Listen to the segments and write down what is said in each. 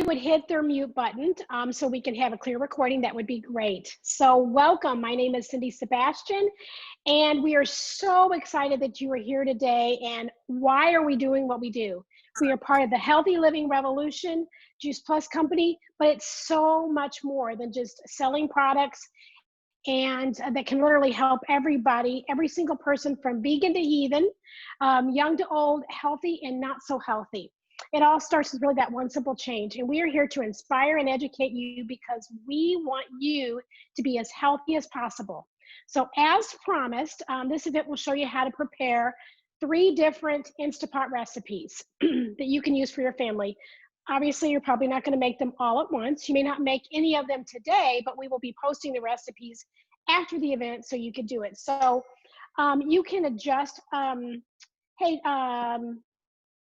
would hit their mute button so we can have a clear recording, that would be great. So welcome. My name is Sebastian, and we are so excited that you are here today. And why are we doing what we do? We are part of the Healthy Living Revolution Juice Plus company, but it's so much more than just selling products, and that can literally help everybody, every single person, from vegan to heathen, young to old, healthy and not so healthy. It all starts with really that one simple change. And we are here to inspire and educate you because we want you to be as healthy as possible. So as promised, this event will show you how to prepare 3 different Instapot recipes that you can use for your family. Obviously, you're probably not going to make them all at once. You may not make any of them today, but we will be posting the recipes after the event so you can do it. So you can adjust. Hey,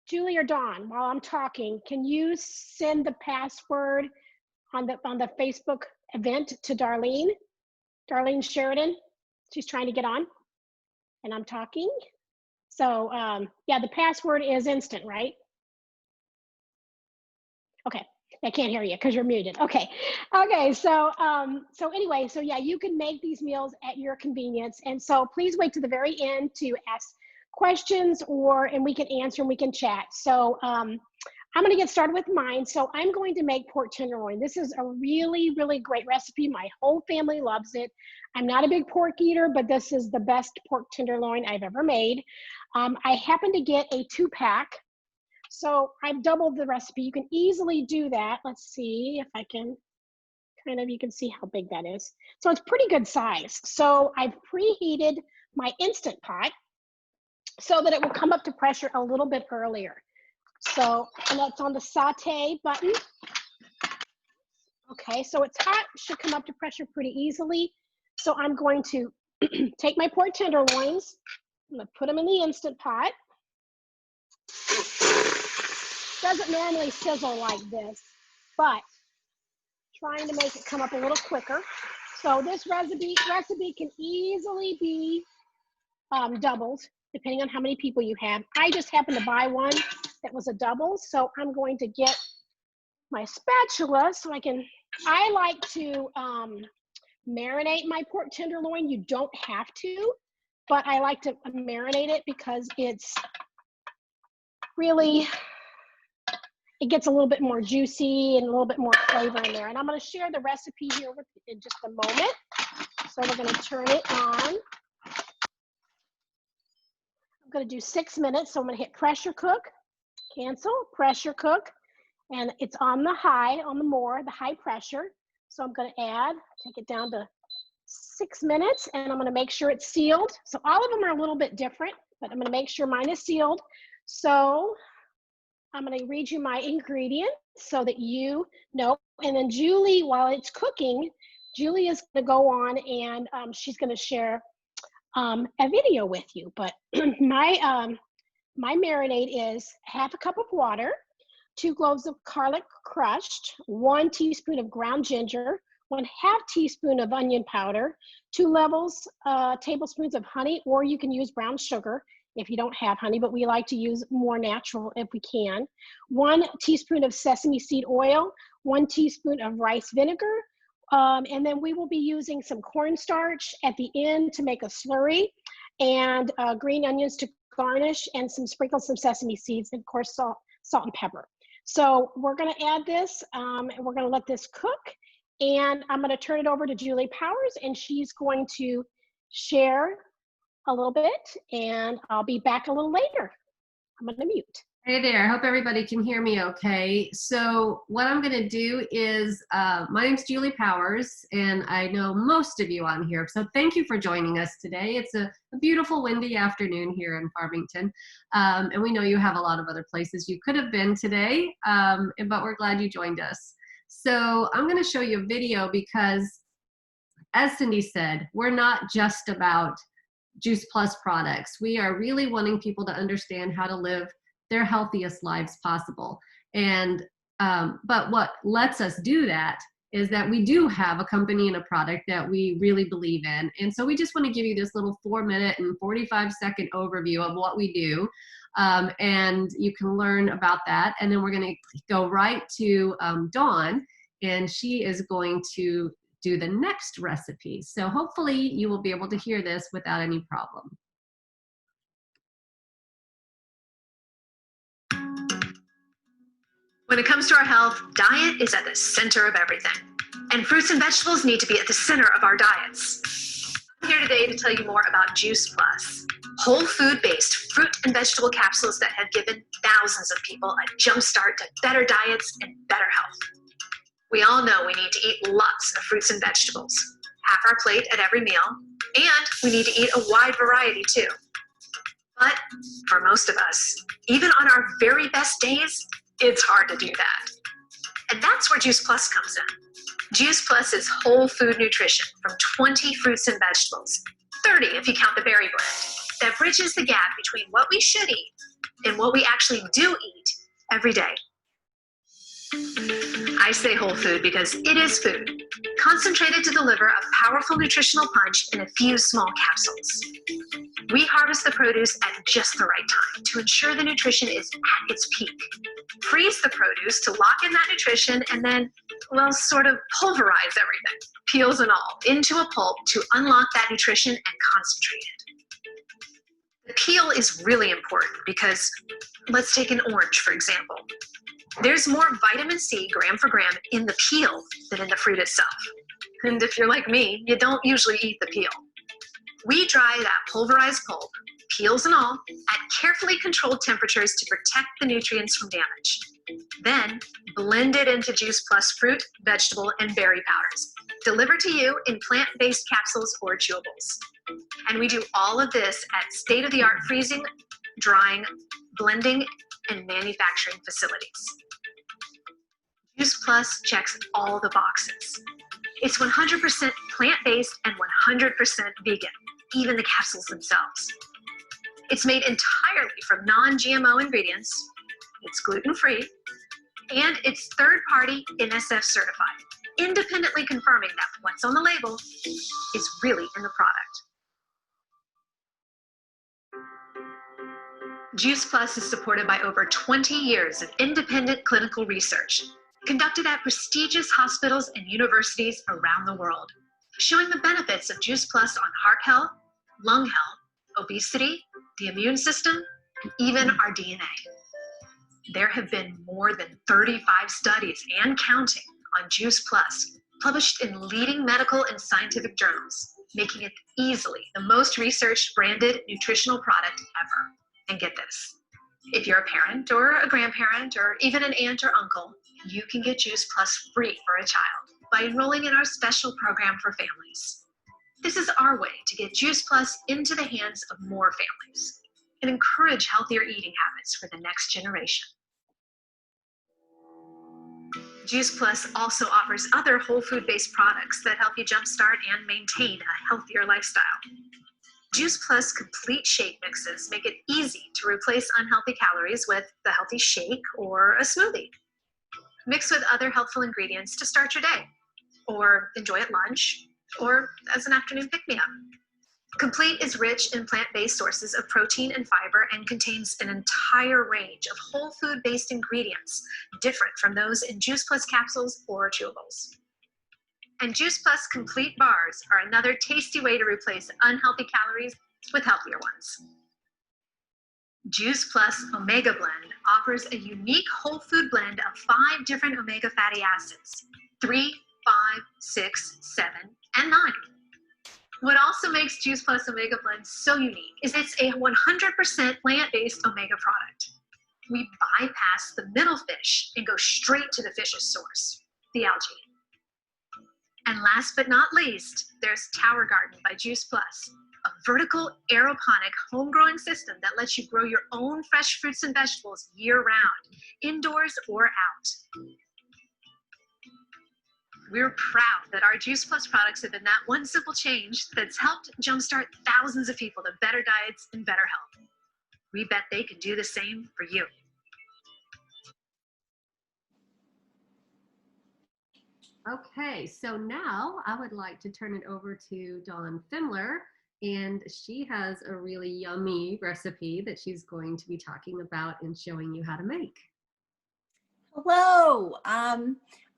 Julie or Dawn, while I'm talking, can you send the password on the Facebook event to Darlene Sheridan? She's trying to get on, and I'm talking. So yeah, the password is instant, right? Okay, I can't hear you because you're muted. Okay, so anyway, so yeah, you can make these meals at your convenience, and so please wait to the very end to ask questions, and we can answer and we can chat. So I'm going to get started with mine. So I'm going to make pork tenderloin. This is a really, really great recipe. My whole family loves it. I'm not a big pork eater, but this is the best pork tenderloin I've ever made. I happen to get a 2-pack. So I've doubled the recipe. You can easily do that. Let's see if I can you can see how big that is. So it's pretty good size. So I've preheated my Instant Pot so that it will come up to pressure a little bit earlier. So, and that's on the saute button. Okay, so it's hot, should come up to pressure pretty easily. So I'm going to take my pork tenderloins, I'm gonna put them in the Instant Pot. Doesn't normally sizzle like this, but trying to make it come up a little quicker. So this recipe can easily be doubled, depending on how many people you have. I just happened to buy one that was a double, so I'm going to get my spatula so I like to marinate my pork tenderloin. You don't have to, but I like to marinate it because it's really, it gets a little bit more juicy and a little bit more flavor in there. And I'm going to share the recipe here in just a moment. So we're going to turn it on. I'm going to do 6 minutes. So I'm going to hit pressure cook, cancel, pressure cook, and it's on the high, the high pressure. So I'm going to take it down to 6 minutes, and I'm going to make sure it's sealed. So all of them are a little bit different, but I'm going to make sure mine is sealed. So I'm going to read you my ingredients so that you know. And then Julie, while it's cooking, Julie is going to go on and she's going to share a video with you. But my marinade is 1/2 cup of water, 2 cloves of garlic crushed, 1 teaspoon of ground ginger, 1/2 teaspoon of onion powder, 2 tablespoons of honey, or you can use brown sugar if you don't have honey, but we like to use more natural if we can. 1 teaspoon of sesame seed oil, 1 teaspoon of rice vinegar, and then we will be using some cornstarch at the end to make a slurry, and green onions to garnish, and sprinkle some sesame seeds, and of course salt and pepper. So we're going to add this, and we're going to let this cook, and I'm going to turn it over to Julie Powers, and she's going to share a little bit, and I'll be back a little later. I'm going to mute. Hey there, I hope everybody can hear me okay. So what I'm going to do is, my name's Julie Powers, and I know most of you on here, so thank you for joining us today. It's a beautiful windy afternoon here in Farmington, and we know you have a lot of other places you could have been today, but we're glad you joined us. So I'm going to show you a video because, as Cindy said, we're not just about Juice Plus products. We are really wanting people to understand how to live their healthiest lives possible. And but what lets us do that is that we do have a company and a product that we really believe in. And so we just want to give you this little 4-minute and 45-second overview of what we do. and you can learn about that. And then we're going to go right to Dawn, and she is going to do the next recipe. So hopefully you will be able to hear this without any problem. When it comes to our health, diet is at the center of everything. And fruits and vegetables need to be at the center of our diets. I'm here today to tell you more about Juice Plus, whole food-based fruit and vegetable capsules that have given thousands of people a jump start to better diets and better health. We all know we need to eat lots of fruits and vegetables, half our plate at every meal, and we need to eat a wide variety too. But for most of us, even on our very best days, it's hard to do that. And that's where Juice Plus comes in. Juice Plus is whole food nutrition from 20 fruits and vegetables, 30 if you count the berry blend, that bridges the gap between what we should eat and what we actually do eat every day. I say whole food because it is food, concentrated to deliver a powerful nutritional punch in a few small capsules. We harvest the produce at just the right time to ensure the nutrition is at its peak. Freeze the produce to lock in that nutrition and then, well, sort of pulverize everything, peels and all, into a pulp to unlock that nutrition and concentrate it. The peel is really important because, let's take an orange, for example. There's more vitamin C gram for gram in the peel than in the fruit itself. And if you're like me, you don't usually eat the peel. We dry that pulverized pulp, peels and all, at carefully controlled temperatures to protect the nutrients from damage. Then, blend it into Juice Plus fruit, vegetable, and berry powders, delivered to you in plant-based capsules or chewables. And we do all of this at state-of-the-art freezing, drying, blending, and manufacturing facilities. Juice Plus checks all the boxes. It's 100% plant-based and 100% vegan, even the capsules themselves. It's made entirely from non-GMO ingredients, it's gluten-free, and it's third-party NSF certified, independently confirming that what's on the label is really in the product. Juice Plus is supported by over 20 years of independent clinical research, conducted at prestigious hospitals and universities around the world, showing the benefits of Juice Plus on heart health, lung health, obesity, the immune system, and even our DNA. There have been more than 35 studies and counting on Juice Plus, published in leading medical and scientific journals, making it easily the most researched branded nutritional product ever. And get this, if you're a parent or a grandparent or even an aunt or uncle, you can get Juice Plus free for a child by enrolling in our special program for families. This is our way to get Juice Plus into the hands of more families and encourage healthier eating habits for the next generation. Juice Plus also offers other whole food-based products that help you jumpstart and maintain a healthier lifestyle. Juice Plus complete shake mixes make it easy to replace unhealthy calories with the healthy shake or a smoothie. Mix with other helpful ingredients to start your day, or enjoy at lunch, or as an afternoon pick-me-up. Complete is rich in plant-based sources of protein and fiber and contains an entire range of whole food-based ingredients, different from those in Juice Plus capsules or chewables. And Juice Plus complete bars are another tasty way to replace unhealthy calories with healthier ones. Juice Plus Omega Blend offers a unique whole food blend of 5 different omega fatty acids, 3, 5, 6, 7, and 9. What also makes Juice Plus Omega Blend so unique is it's a 100% plant-based omega product. We bypass the middle fish and go straight to the fish's source, the algae. And last but not least, there's Tower Garden by Juice Plus, a vertical aeroponic home-growing system that lets you grow your own fresh fruits and vegetables year-round, indoors or out. We're proud that our Juice Plus products have been that one simple change that's helped jumpstart thousands of people to better diets and better health. We bet they can do the same for you. Okay, so now I would like to turn it over to Dawn Fuemmeler, and she has a really yummy recipe that she's going to be talking about and showing you how to make. Hello.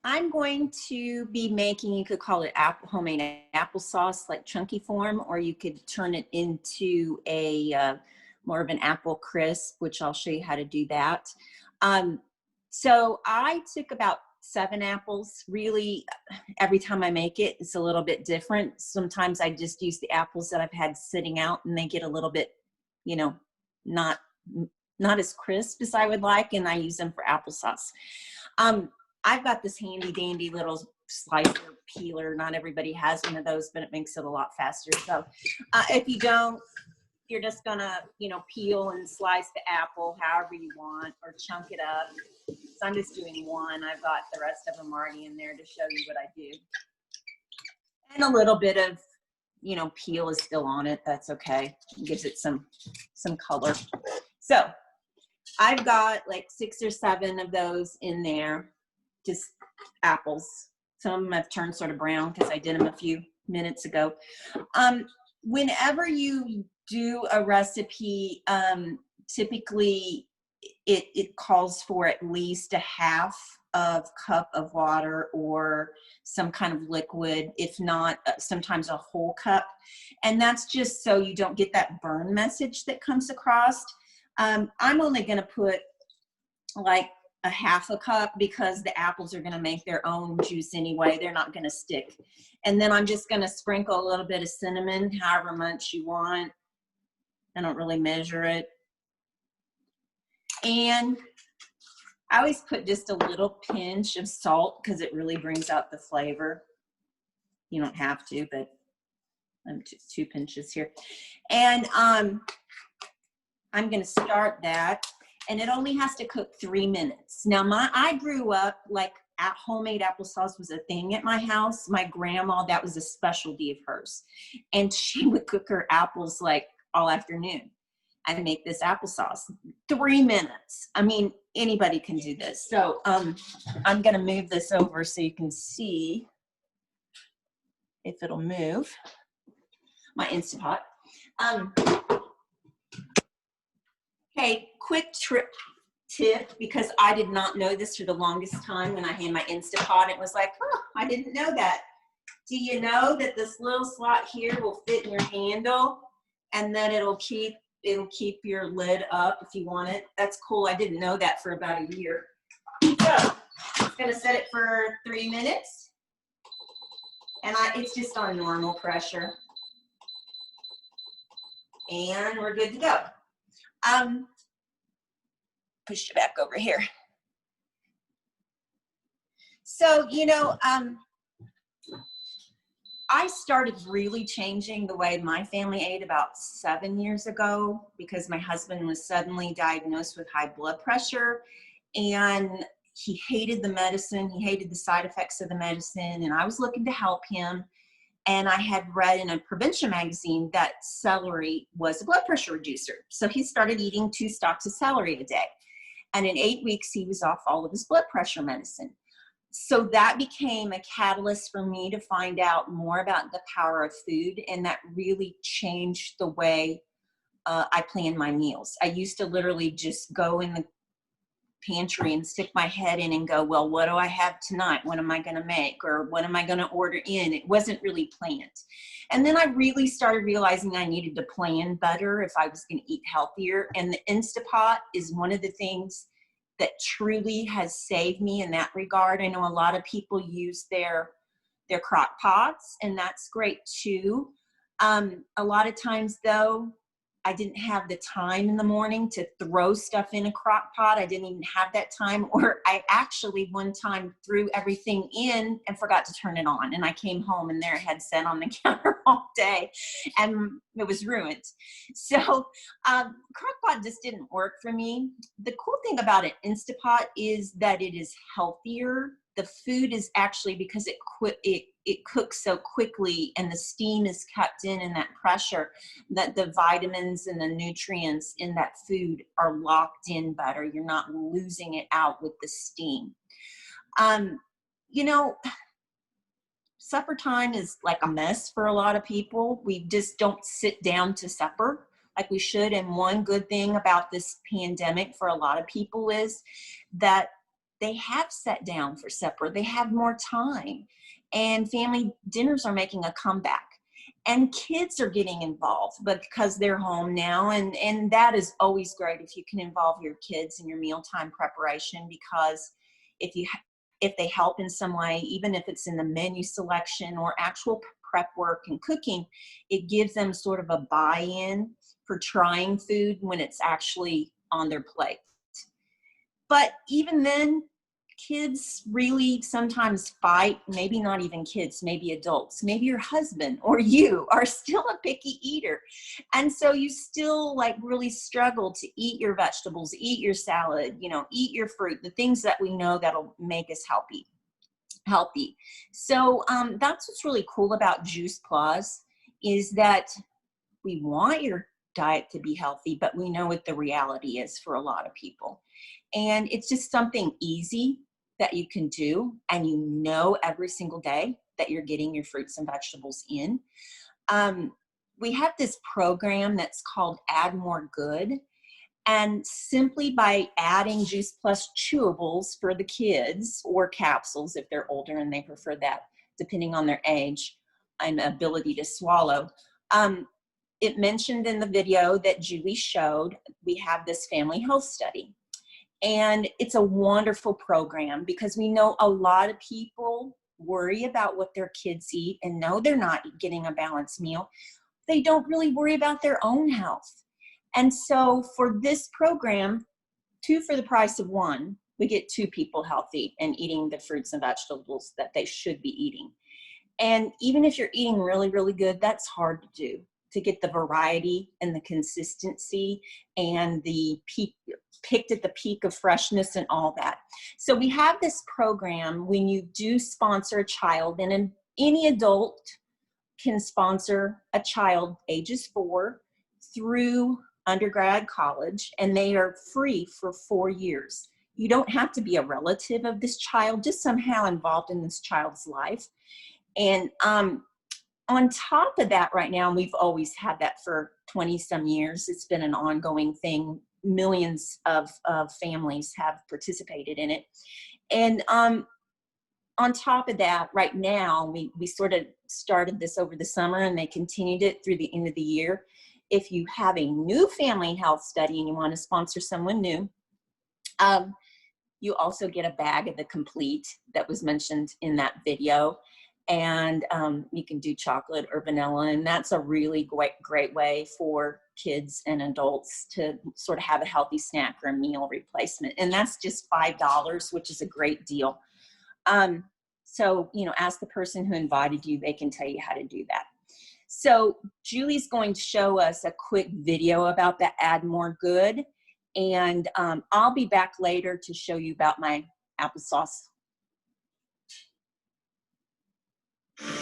I'm going to be making, you could call it homemade applesauce, like chunky form, or you could turn it into a more of an apple crisp, which I'll show you how to do that. So I took about 7 apples. Really, every time I make it, it's a little bit different. Sometimes I just use the apples that I've had sitting out and they get a little bit, you know, not as crisp as I would like, and I use them for applesauce. I've got this handy dandy little slicer peeler. Not everybody has one of those, but it makes it a lot faster. So if you don't, you're just gonna, you know, peel and slice the apple however you want, or chunk it up. So I'm just doing one. I've got the rest of them already in there to show you what I do. And a little bit of, you know, peel is still on it. That's okay. It gives it some color. So I've got like 6 or 7 of those in there, just apples. Some of them have turned sort of brown because I did them a few minutes ago. Whenever you do a recipe, typically it calls for at least a half of cup of water or some kind of liquid, if not sometimes a whole cup. And that's just so you don't get that burn message that comes across. I'm only going to put like a half a cup because the apples are going to make their own juice anyway. They're not going to stick. And then I'm just going to sprinkle a little bit of cinnamon, however much you want. I don't really measure it. And I always put just a little pinch of salt because it really brings out the flavor. You don't have to, but I'm 2 pinches here. And I'm going to start that. And it only has to cook 3 minutes. Now, I grew up like homemade applesauce was a thing at my house. My grandma, that was a specialty of hers. And she would cook her apples like all afternoon and make this applesauce. 3 minutes. I mean, anybody can do this. So I'm going to move this over so you can see if it'll move. My Instapot. Okay, quick tip, because I did not know this for the longest time when I had my Instapot. It was like, oh, I didn't know that. Do you know that this little slot here will fit in your handle and that it'll keep your lid up if you want it? That's cool. I didn't know that for about a year. So I'm gonna set it for 3 minutes. And it's just on normal pressure. And we're good to go. Push it back over here. So, you know, I started really changing the way my family ate about 7 years ago because my husband was suddenly diagnosed with high blood pressure, and he hated the medicine. He hated the side effects of the medicine, and I was looking to help him. And I had read in a prevention magazine that celery was a blood pressure reducer. So he started eating 2 stalks of celery a day. And in 8 weeks, he was off all of his blood pressure medicine. So that became a catalyst for me to find out more about the power of food. And that really changed the way I plan my meals. I used to literally just go in the pantry and stick my head in and go, well, what do I have tonight? What am I going to make? Or what am I going to order in? It wasn't really planned. And then I really started realizing I needed to plan better if I was going to eat healthier. And the Instapot is one of the things that truly has saved me in that regard. I know a lot of people use their crock pots, and that's great too. A lot of times though, I didn't have the time in the morning to throw stuff in a crock pot. I didn't even have that time, or I actually one time threw everything in and forgot to turn it on. And I came home and there it had sat on the counter all day and it was ruined. So crock pot just didn't work for me. The cool thing about an Instapot is that it is healthier. The food is actually, because it cooks so quickly and the steam is kept in that pressure, that the vitamins and the nutrients in that food are locked in better. You're not losing it out with the steam. You know, supper time is like a mess for a lot of people. We just don't sit down to supper like we should. And one good thing about this pandemic for a lot of people is that they have sat down for supper. They have more time, and family dinners are making a comeback. And kids are getting involved because they're home now. And that is always great if you can involve your kids in your mealtime preparation, because if they help in some way, even if it's in the menu selection or actual prep work and cooking, it gives them sort of a buy-in for trying food when it's actually on their plate. But even then, kids really sometimes fight. Maybe not even kids, maybe adults, maybe your husband or you are still a picky eater. And so you still like really struggle to eat your vegetables, eat your salad, you know, eat your fruit, the things that we know that'll make us healthy. So that's what's really cool about Juice Plus, is that we want your diet to be healthy, but we know what the reality is for a lot of people. And it's just something easy that you can do, and you know every single day that you're getting your fruits and vegetables in. We have this program that's called Add More Good. And simply by adding Juice Plus chewables for the kids, or capsules if they're older and they prefer that, depending on their age and ability to swallow. It mentioned in the video that Julie showed, we have this family health study. And it's a wonderful program because we know a lot of people worry about what their kids eat and know they're not getting a balanced meal. They don't really worry about their own health. And so for this program, 2 for the price of 1, we get 2 people healthy and eating the fruits and vegetables that they should be eating. And even if you're eating really, really good, that's hard to do, to get the variety and the consistency and the peak, picked at the peak of freshness and all that. So we have this program when you do sponsor a child, and any adult can sponsor a child ages 4 through undergrad, college, and they are free for 4 years. You don't have to be a relative of this child, just somehow involved in this child's life. And on top of that, right now, we've always had that for 20 some years. It's been an ongoing thing. Millions of families have participated in it. And on top of that, right now, we sort of started this over the summer, and they continued it through the end of the year. If you have a new family health study and you want to sponsor someone new, you also get a bag of the complete that was mentioned in that video. And you can do chocolate or vanilla, and that's a really great way for kids and adults to sort of have a healthy snack or a meal replacement. And that's just $5, which is a great deal. So, you know, ask the person who invited you, they can tell you how to do that. So Julie's going to show us a quick video about the Add More Good, and I'll be back later to show you about my applesauce.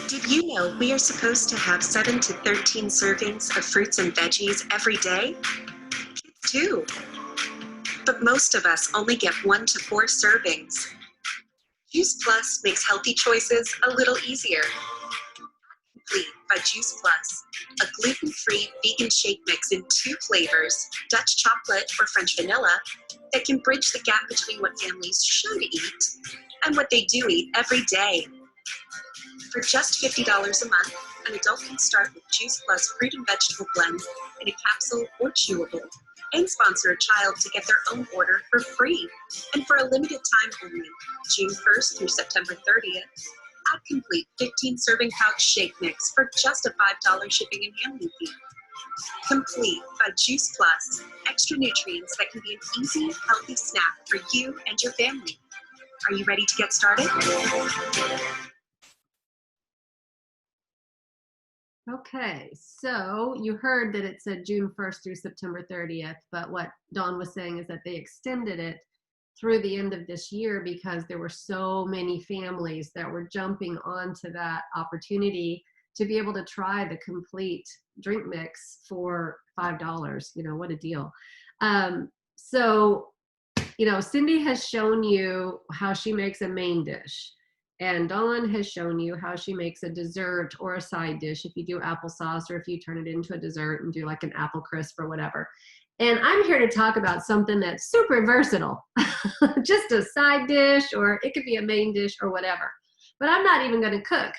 Did you know we are supposed to have 7 to 13 servings of fruits and veggies every day? Kids too. But most of us only get 1 to 4 servings. Juice Plus makes healthy choices a little easier. Complete by Juice Plus, a gluten-free vegan shake mix in 2 flavors, Dutch chocolate or French vanilla, that can bridge the gap between what families should eat and what they do eat every day. For just $50 a month, an adult can start with Juice Plus fruit and vegetable blend in a capsule or chewable, and sponsor a child to get their own order for free. And for a limited time only, June 1st through September 30th, add complete 15-serving pouch shake mix for just a $5 shipping and handling fee. Complete by Juice Plus, extra nutrients that can be an easy, healthy snack for you and your family. Are you ready to get started? Okay, so you heard that it said June 1st through September 30th, but what Dawn was saying is that they extended it through the end of this year because there were so many families that were jumping onto that opportunity to be able to try the complete drink mix for $5. You know, what a deal. So, you know, Cindy has shown you how she makes a main dish. And Dawn has shown you how she makes a dessert or a side dish if you do applesauce, or if you turn it into a dessert and do like an apple crisp or whatever. And I'm here to talk about something that's super versatile, just a side dish, or it could be a main dish or whatever. But I'm not even going to cook.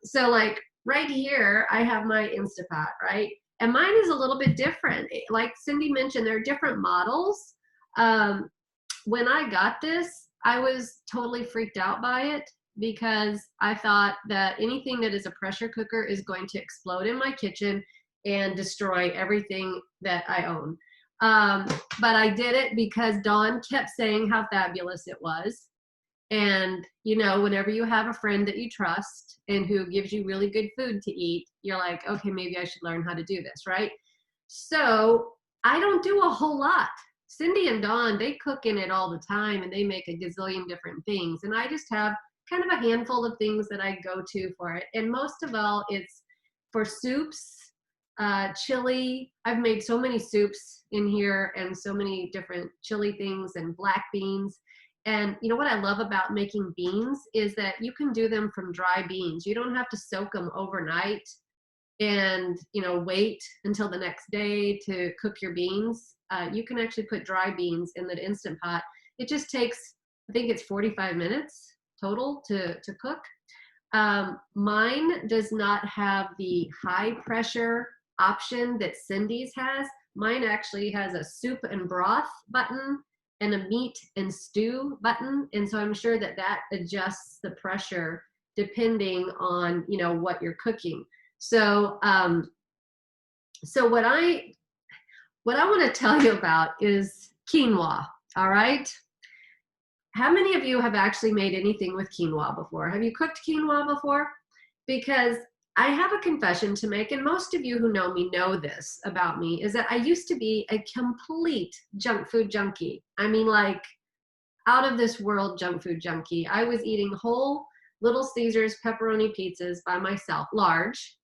So like right here, I have my Instapot, right? And mine is a little bit different. Like Cindy mentioned, there are different models. When I got this, I was totally freaked out by it because I thought that anything that is a pressure cooker is going to explode in my kitchen and destroy everything that I own. But I did it because Dawn kept saying how fabulous it was. And, you know, whenever you have a friend that you trust and who gives you really good food to eat, you're like, okay, maybe I should learn how to do this, right? So I don't do a whole lot. Cindy and Dawn, they cook in it all the time and they make a gazillion different things. And I just have kind of a handful of things that I go to for it. And most of all, it's for soups, chili. I've made so many soups in here and so many different chili things and black beans. And you know what I love about making beans is that you can do them from dry beans. You don't have to soak them overnight and, you know, wait until the next day to cook your beans. You can actually put dry beans in the Instant Pot. It just takes, I think it's 45 minutes total to cook. Mine does not have the high pressure option that Cindy's has. Mine actually has a soup and broth button and a meat and stew button. And so I'm sure that that adjusts the pressure depending on, you know, what you're cooking. So, so what I want to tell you about is quinoa, all right? How many of you have actually made anything with quinoa before? Have you cooked quinoa before? Because I have a confession to make, and most of you who know me know this about me, is that I used to be a complete junk food junkie. I mean, like out of this world junk food junkie. I was eating whole Little Caesars pepperoni pizzas by myself, large.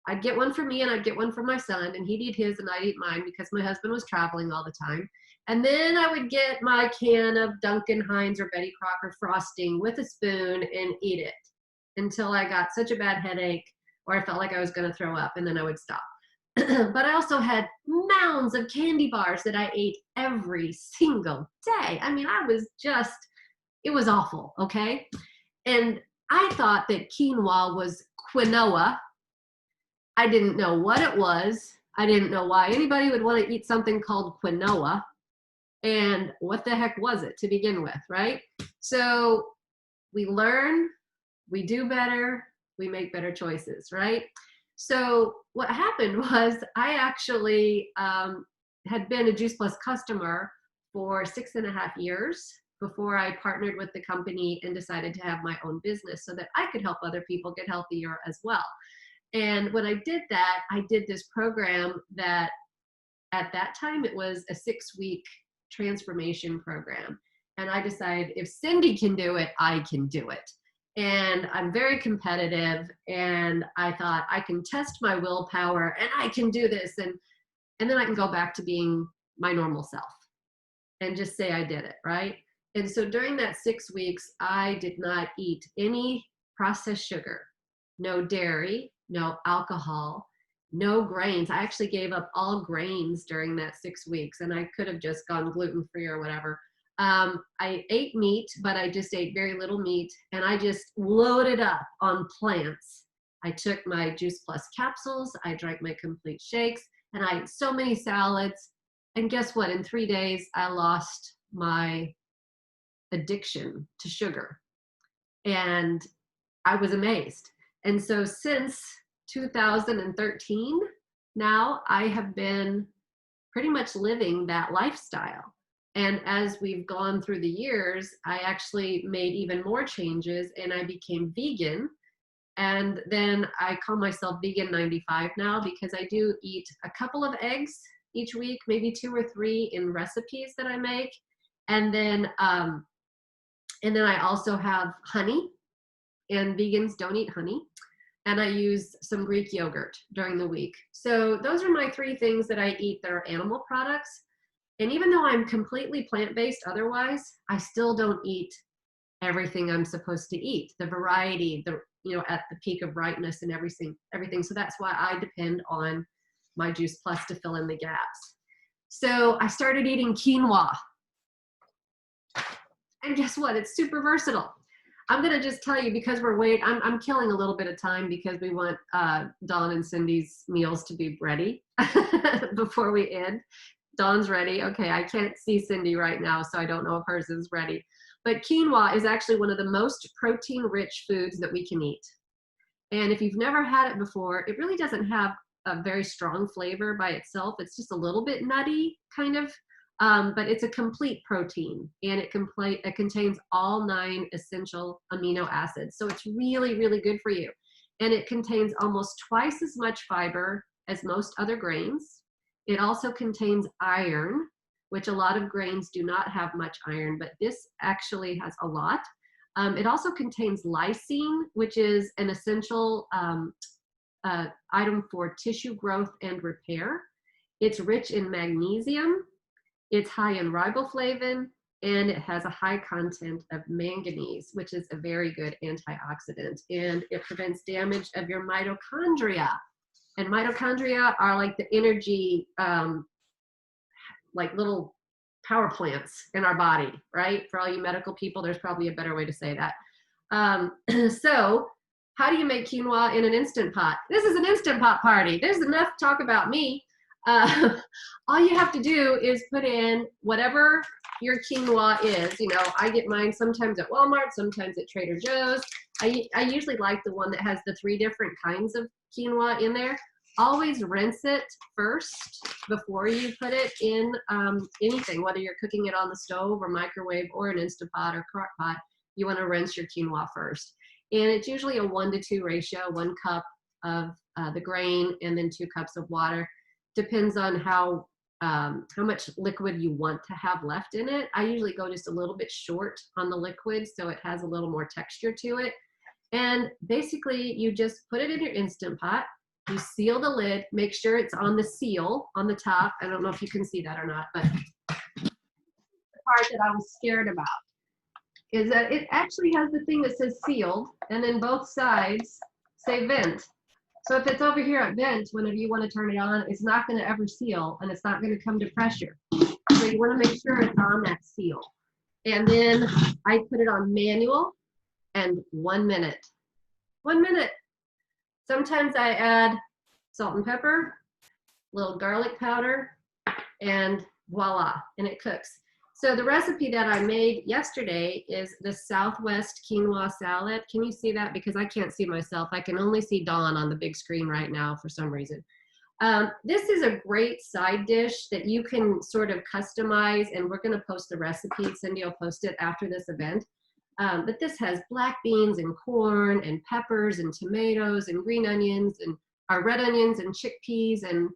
I'd get one for me and I'd get one for my son, and he'd eat his and I'd eat mine because my husband was traveling all the time. And then I would get my can of Duncan Hines or Betty Crocker frosting with a spoon and eat it until I got such a bad headache or I felt like I was going to throw up, and then I would stop. But I also had mounds of candy bars that I ate every single day. I mean, it was awful, okay? And I thought that quinoa was quinoa. I didn't know what it was. I didn't know why anybody would want to eat something called quinoa. And what the heck was it to begin with, right? So we learn, we do better, we make better choices, right? So what happened was I actually had been a Juice Plus customer for 6.5 years before I partnered with the company and decided to have my own business so that I could help other people get healthier as well. And when I did that, I did this program that at that time it was a 6-week transformation program. And I decided if Cindy can do it, I can do it. And I'm very competitive, and I thought I can test my willpower and I can do this, and then I can go back to being my normal self and just say I did it, right? And so during that 6 weeks, I did not eat any processed sugar, no dairy, no alcohol, no grains. I actually gave up all grains during that 6 weeks, and I could have just gone gluten-free or whatever. I ate meat, but I just ate very little meat, and I just loaded up on plants. I took my Juice Plus capsules, I drank my complete shakes, and I ate so many salads. And guess what? In 3 days, I lost my addiction to sugar. And I was amazed. And so since 2013, now I have been pretty much living that lifestyle. And as we've gone through the years, I actually made even more changes and I became vegan. And then I call myself Vegan 95 now because I do eat a couple of eggs each week, maybe 2 or 3 in recipes that I make. And then I also have honey, and vegans don't eat honey. And I use some Greek yogurt during the week. So those are my 3 things that I eat that are animal products. And even though I'm completely plant-based otherwise, I still don't eat everything I'm supposed to eat, the variety, at the peak of ripeness and everything. So that's why I depend on my Juice Plus to fill in the gaps. So I started eating quinoa. And guess what? It's super versatile. I'm going to just tell you, because I'm killing a little bit of time because we want Dawn and Cindy's meals to be ready before we end. Dawn's ready. Okay, I can't see Cindy right now, so I don't know if hers is ready. But quinoa is actually one of the most protein-rich foods that we can eat. And if you've never had it before, it really doesn't have a very strong flavor by itself. It's just a little bit nutty, kind of. But it's a complete protein, and it contains all 9 essential amino acids. So it's really, really good for you. And it contains almost twice as much fiber as most other grains. It also contains iron, which a lot of grains do not have much iron, but this actually has a lot. It also contains lysine, which is an essential item for tissue growth and repair. It's rich in magnesium. It's high in riboflavin, and it has a high content of manganese, which is a very good antioxidant, and it prevents damage of your mitochondria. And mitochondria are like the energy, like little power plants in our body, right? For all you medical people, there's probably a better way to say that. So how do you make quinoa in an Instant Pot? This is an Instant Pot party. There's enough talk about me. All you have to do is put in whatever your quinoa is. I get mine sometimes at Walmart, sometimes at Trader Joe's. I usually like the one that has the 3 different kinds of quinoa in there. Always rinse it first before you put it in anything, whether you're cooking it on the stove or microwave or an Instant Pot or crock pot. You want to rinse your quinoa first. And it's usually a 1-to-2 ratio, 1 cup of the grain and then 2 cups of water. Depends on how much liquid you want to have left in it. I usually go just a little bit short on the liquid so it has a little more texture to it. And basically you just put it in your Instant Pot. You seal the lid, make sure it's on the seal on the top. I don't know if you can see that or not, but the part that I was scared about is that it actually has the thing that says sealed, and then both sides say vent. So if it's over here at vent, whenever you want to turn it on, it's not going to ever seal, and it's not going to come to pressure. So you want to make sure it's on that seal. And then I put it on manual, and 1 minute. 1 minute. Sometimes I add salt and pepper, a little garlic powder, and voila, and it cooks. So the recipe that I made yesterday is the Southwest quinoa salad. Can you see that? Because I can't see myself. I can only see Dawn on the big screen right now for some reason. This is a great side dish that you can sort of customize, and we're going to post the recipe. Cindy will post it after this event. But this has black beans and corn and peppers and tomatoes and green onions and red onions and chickpeas and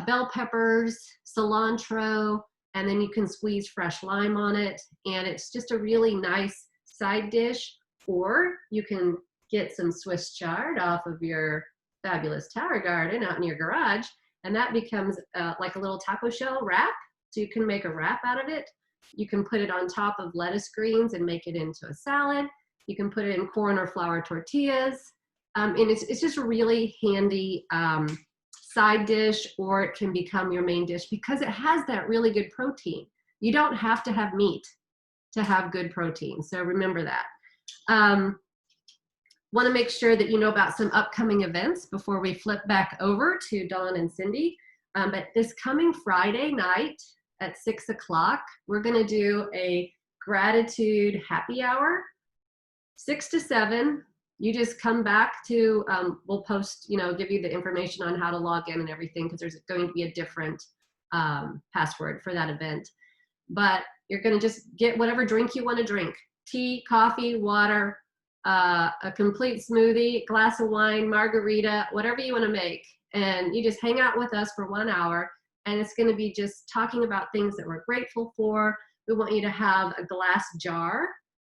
bell peppers, cilantro, and then you can squeeze fresh lime on it. And it's just a really nice side dish. Or you can get some Swiss chard off of your fabulous tower garden out in your garage, and that becomes like a little taco shell wrap. So you can make a wrap out of it. You can put it on top of lettuce greens and make it into a salad. You can put it in corn or flour tortillas. And it's just a really handy side dish, or it can become your main dish because it has that really good protein. You don't have to have meat to have good protein. So remember that. Want to make sure that you know about some upcoming events before we flip back over to Dawn and Cindy. But this coming Friday night, at 6 o'clock, we're going to do a gratitude happy hour, 6 to 7. You just come back to, we'll post, give you the information on how to log in and everything, because there's going to be a different password for that event. But you're going to just get whatever drink you want to drink. Tea, coffee, water, a complete smoothie, glass of wine, margarita, whatever you want to make. And you just hang out with us for 1 hour. And it's going to be just talking about things that we're grateful for. We want you to have a glass jar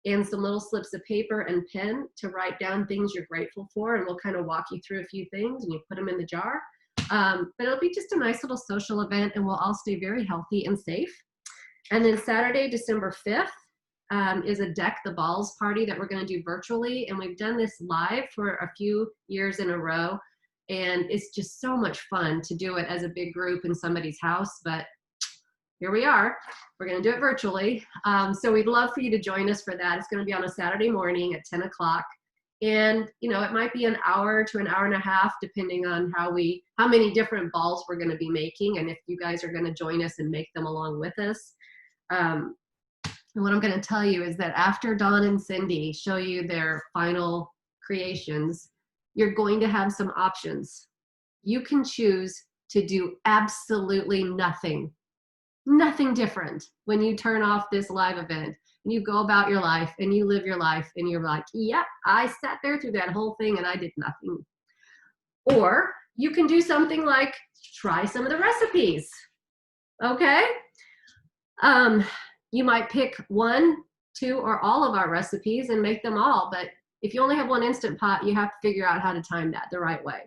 and some little slips of paper and pen to write down things you're grateful for. And we'll kind of walk you through a few things and you put them in the jar. But it'll be just a nice little social event, and we'll all stay very healthy and safe. And then Saturday, December 5th, is a Deck the Balls party that we're going to do virtually. And we've done this live for a few years in a row. And it's just so much fun to do it as a big group in somebody's house. But here we are. We're going to do it virtually. So we'd love for you to join us for that. It's going to be on a Saturday morning at 10 o'clock. And, you know, it might be an hour to an hour and a half, depending on how many different balls we're going to be making, and if you guys are going to join us and make them along with us. And what I'm going to tell you is that after Dawn and Cindy show you their final creations, you're going to have some options. You can choose to do absolutely nothing different when you turn off this live event. And you go about your life and you live your life and you're like, yep, I sat there through that whole thing and I did nothing. Or you can do something like try some of the recipes, okay? You might pick 1, 2, or all of our recipes and make them all, but if you only have one Instant Pot, you have to figure out how to time that the right way.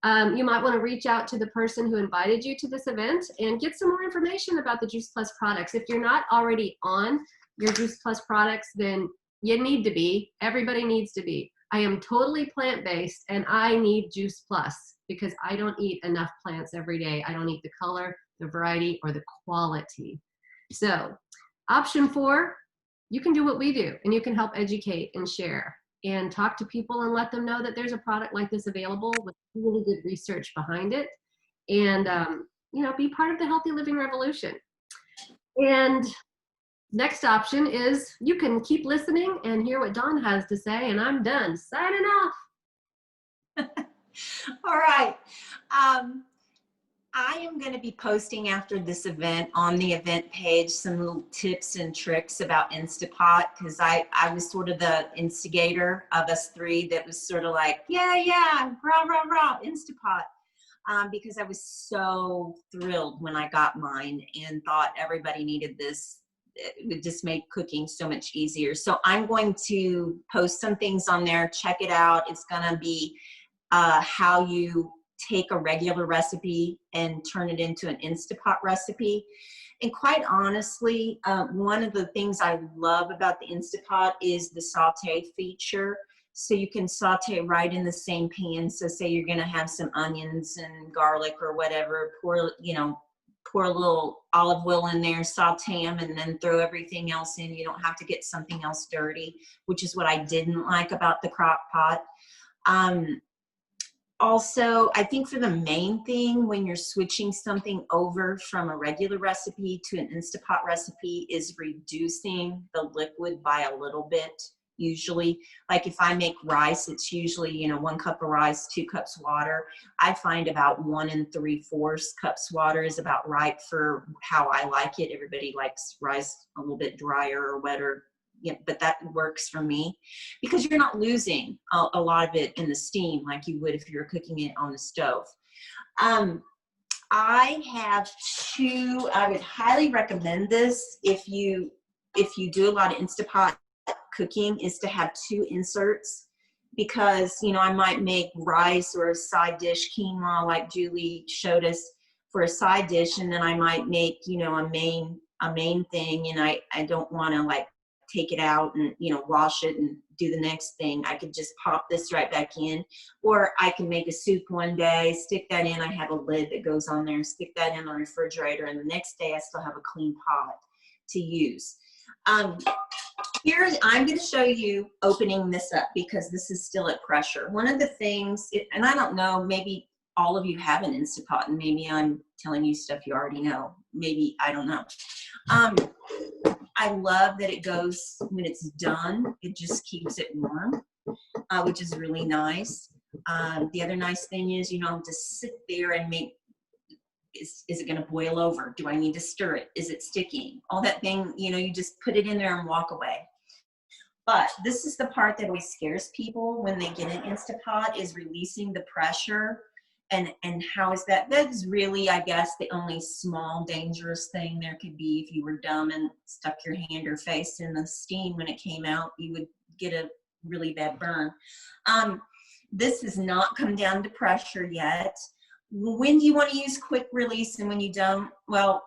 You might want to reach out to the person who invited you to this event and get some more information about the Juice Plus products. If you're not already on your Juice Plus products, then you need to be. Everybody needs to be. I am totally plant-based and I need Juice Plus because I don't eat enough plants every day. I don't eat the color, the variety, or the quality. So option 4, you can do what we do and you can help educate and share and talk to people and let them know that there's a product like this available with really good research behind it, and you know, be part of the healthy living revolution. And next option is you can keep listening and hear what Dawn has to say, and I'm done. Signing off. All right. I am going to be posting after this event on the event page some little tips and tricks about Instapot, because I was sort of the instigator of us 3 that was sort of like, yeah, rah, rah, rah, Instapot, because I was so thrilled when I got mine and thought everybody needed this. It would just make cooking so much easier. So I'm going to post some things on there. Check it out. It's going to be how you take a regular recipe and turn it into an Instapot recipe. And quite honestly, one of the things I love about the Instapot is the Saute feature. So you can saute right in the same pan. So say you're going to have some onions and garlic or whatever, pour a little olive oil in there, saute them, and then throw everything else in. You don't have to get something else dirty, which is what I didn't like about the crock pot. Also, I think for the main thing when you're switching something over from a regular recipe to an Instapot recipe is reducing the liquid by a little bit. Usually, like if I make rice, it's usually, 1 cup of rice, 2 cups water. I find about 1 3/4 cups water is about right for how I like it. Everybody likes rice a little bit drier or wetter. Yeah, but that works for me because you're not losing a lot of it in the steam like you would if you were cooking it on the stove. I have 2, I would highly recommend this if you do a lot of Instapot cooking, is to have 2 inserts, because, I might make rice or a side dish, quinoa, like Julie showed us, for a side dish, and then I might make, a main thing, and I don't want to like take it out and wash it and do the next thing. I could just pop this right back in, or I can make a soup one day, stick that in. I have a lid that goes on there, stick that in the refrigerator, and the next day I still have a clean pot to use. Here I'm going to show you opening this up because this is still at pressure. One of the things, and I don't know, maybe all of you have an Instapot and maybe I'm telling you stuff you already know. Maybe, I don't know. I love that it goes, when it's done, it just keeps it warm, which is really nice. The other nice thing is, just sit there and make, is it going to boil over? Do I need to stir it? Is it sticking? All that thing, you just put it in there and walk away. But this is the part that always scares people when they get an Instapot, is releasing the pressure. And how is that? That is really, I guess, the only small dangerous thing there could be. If you were dumb and stuck your hand or face in the steam when it came out, you would get a really bad burn. This has not come down to pressure yet. When do you want to use quick release and when you don't? Well,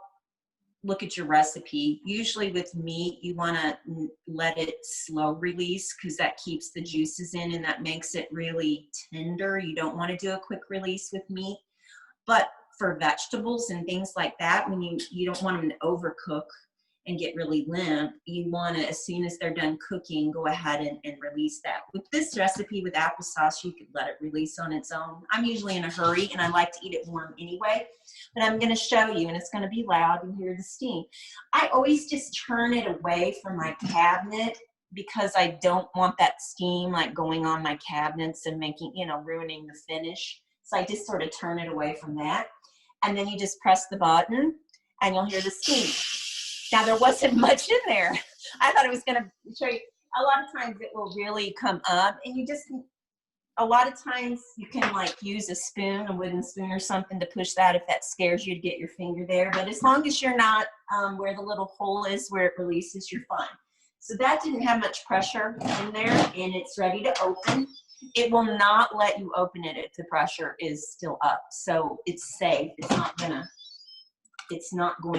look at your recipe. Usually with meat, you want to let it slow release because that keeps the juices in and that makes it really tender. You don't want to do a quick release with meat. But for vegetables and things like that, when you don't want them to overcook and get really limp, you want to, as soon as they're done cooking, go ahead and release that. With this recipe with applesauce, you could let it release on its own. I'm usually in a hurry and I like to eat it warm anyway, but I'm going to show you, and it's going to be loud and hear the steam. I always just turn it away from my cabinet because I don't want that steam like going on my cabinets and making, you know, ruining the finish. So I just sort of turn it away from that. And then you just press the button and you'll hear the steam. Now, there wasn't much in there. I thought it was going to show you. A lot of times it will really come up, and you just, a lot of times you can like use a spoon, a wooden spoon or something to push that if that scares you to get your finger there. But as long as you're not where the little hole is where it releases, you're fine. So that didn't have much pressure in there, and it's ready to open. It will not let you open it if the pressure is still up. So it's safe. It's not going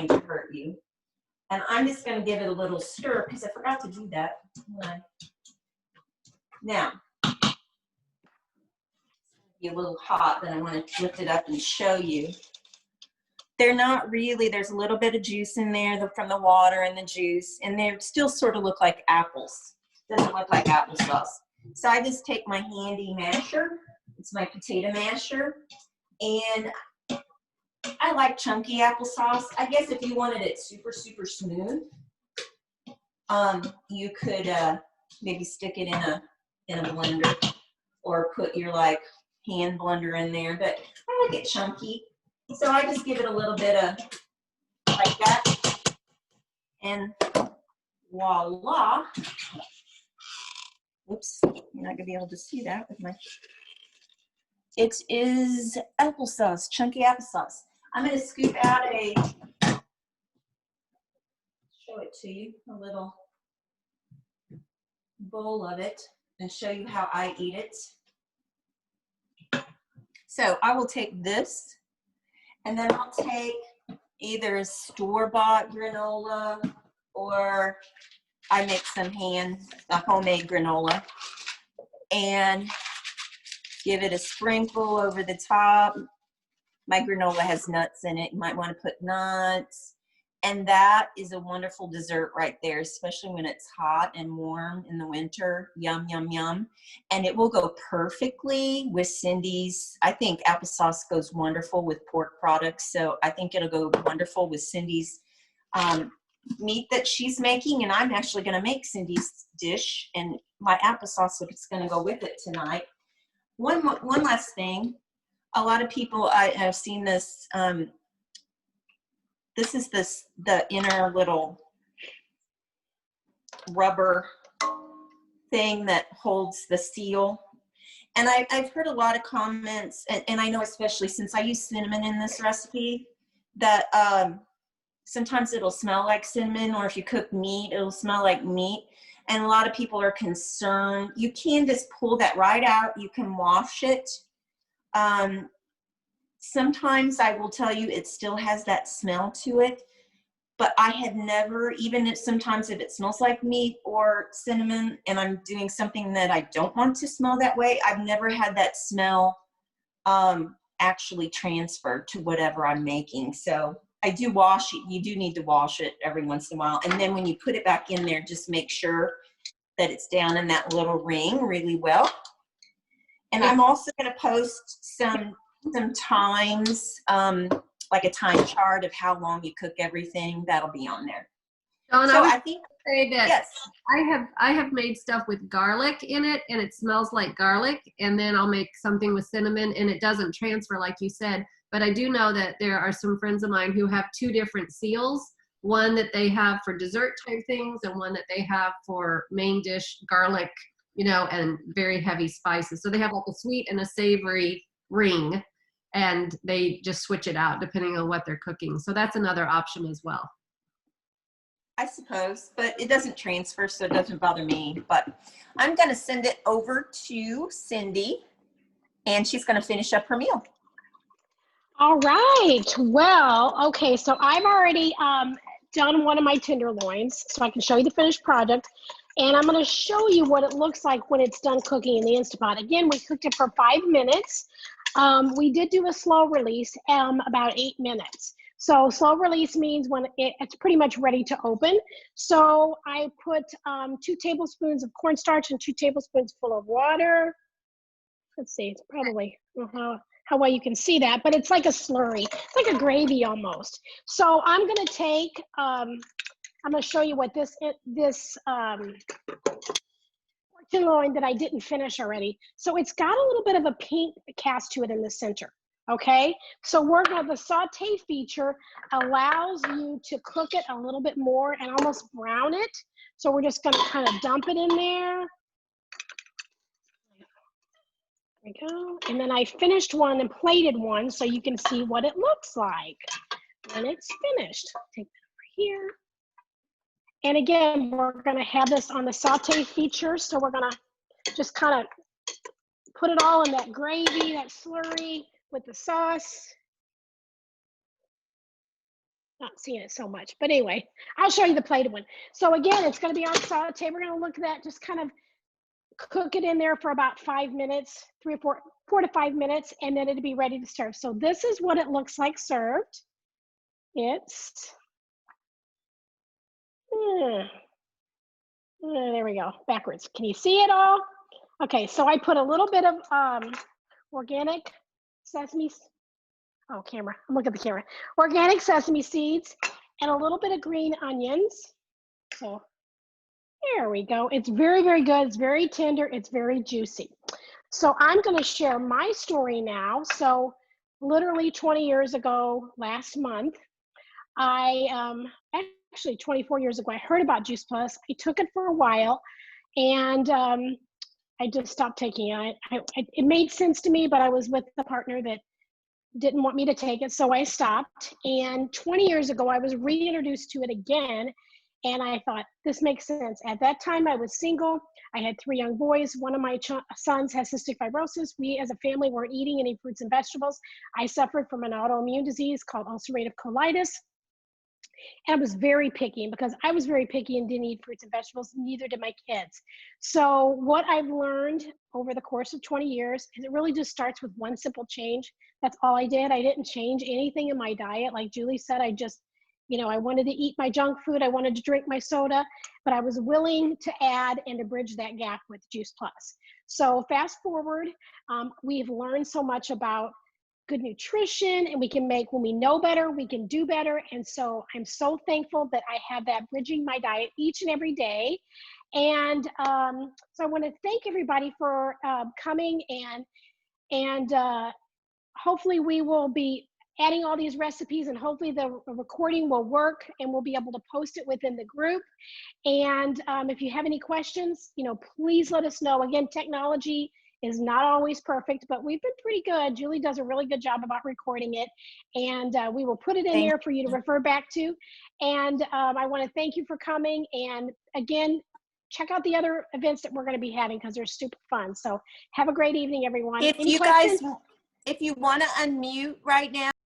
to hurt you. And I'm just going to give it a little stir because I forgot to do that. Now, it's be a little hot, but I want to lift it up and show you. They're not really, there's a little bit of juice in there from the water and the juice, and they still sort of look like apples. Doesn't look like applesauce. So I just take my handy masher. It's my potato masher. And I like chunky applesauce. I guess if you wanted it super, super smooth, you could maybe stick it in a blender or put your like hand blender in there. But I like it chunky. So I just give it a little bit of like that. And voila. Whoops, you're not gonna be able to see that with my, it is applesauce, chunky applesauce. I'm gonna scoop out show it to you, a little bowl of it and show you how I eat it. So I will take this and then I'll take either a store-bought granola or I make some a homemade granola and give it a sprinkle over the top. My granola has nuts in it. You might want to put nuts. And that is a wonderful dessert right there, especially when it's hot and warm in the winter. Yum, yum, yum. And it will go perfectly with Cindy's. I think applesauce goes wonderful with pork products. So I think it'll go wonderful with Cindy's meat that she's making. And I'm actually going to make Cindy's dish. And my applesauce is going to go with it tonight. One last thing. A lot of people, I have seen this, this is the inner little rubber thing that holds the seal. And I've heard a lot of comments, and I know especially since I use cinnamon in this recipe, that sometimes it'll smell like cinnamon, or if you cook meat, it'll smell like meat. And a lot of people are concerned. You can just pull that right out. You can wash it. Sometimes I will tell you it still has that smell to it, but I had never, even if sometimes if it smells like meat or cinnamon and I'm doing something that I don't want to smell that way, I've never had that smell actually transfer to whatever I'm making. So I do wash it. You do need to wash it every once in a while. And then when you put it back in there, just make sure that it's down in that little ring really well. And I'm also going to post some times, like a time chart of how long you cook everything. That'll be on there. Dawn, so I think say that yes, I have made stuff with garlic in it and it smells like garlic, and then I'll make something with cinnamon and it doesn't transfer like you said. But I do know that there are some friends of mine who have two different seals, one that they have for dessert type things and one that they have for main dish garlic, you know, and very heavy spices. So they have like a sweet and a savory ring, and they just switch it out depending on what they're cooking. So that's another option as well. I suppose, but it doesn't transfer, so it doesn't bother me. But I'm going to send it over to Cindy, and she's going to finish up her meal. All right. Well, okay. So I've already done one of my tenderloins, so I can show you the finished product. And I'm going to show you what it looks like when it's done cooking in the Instapot. Again, we cooked it for 5 minutes. We did do a slow release, about 8 minutes. So slow release means when it's pretty much ready to open. So I put 2 tablespoons of cornstarch and 2 tablespoons full of water. Let's see, it's probably how well you can see that, but it's like a slurry. It's like a gravy almost. So I'm going to take, I'm going to show you what this tenderloin that I didn't finish already. So it's got a little bit of a pink cast to it in the center. Okay, so the Saute feature allows you to cook it a little bit more and almost brown it. So we're just going to kind of dump it in there. There we go. And then I finished one and plated one so you can see what it looks like when it's finished. Take that over here. And again, we're going to have this on the Saute feature. So we're going to just kind of put it all in that gravy, that slurry with the sauce. Not seeing it so much, but anyway, I'll show you the plated one. So again, it's going to be on Saute. We're going to look at that, just kind of cook it in there for about 5 minutes, 4 to 5 minutes, and then it'll be ready to serve. So this is what it looks like served. It's, there we go, backwards. Can you see it all? Okay, so I put a little bit of organic sesame, camera, I'm looking at the camera. Organic sesame seeds and a little bit of green onions. So there we go. It's very, very good. It's very tender. It's very juicy. So I'm going to share my story now. So literally 20 years ago, last month, actually 24 years ago, I heard about Juice Plus. I took it for a while and I just stopped taking it. It made sense to me, but I was with a partner that didn't want me to take it, so I stopped. And 20 years ago, I was reintroduced to it again, and I thought, this makes sense. At that time, I was single. I had 3 young boys. One of my sons has cystic fibrosis. We, as a family, weren't eating any fruits and vegetables. I suffered from an autoimmune disease called ulcerative colitis. And I was very picky, because I was very picky and didn't eat fruits and vegetables, neither did my kids. So what I've learned over the course of 20 years is it really just starts with one simple change. That's all I did. I didn't change anything in my diet. Like Julie said, I just, I wanted to eat my junk food. I wanted to drink my soda, but I was willing to add and to bridge that gap with Juice Plus. So fast forward, we've learned so much about good nutrition, and we can make, when we know better, we can do better. And so I'm so thankful that I have that bridging my diet each and every day. And so I want to thank everybody for coming, and hopefully we will be adding all these recipes, and hopefully the recording will work and we'll be able to post it within the group. And if you have any questions, please let us know. Again, technology is not always perfect, but we've been pretty good. Julie does a really good job about recording it, and we will put it in there for you to refer back to. And I want to thank you for coming. And again, check out the other events that we're going to be having, because they're super fun. So have a great evening, everyone. If you guys, if you want to unmute right now.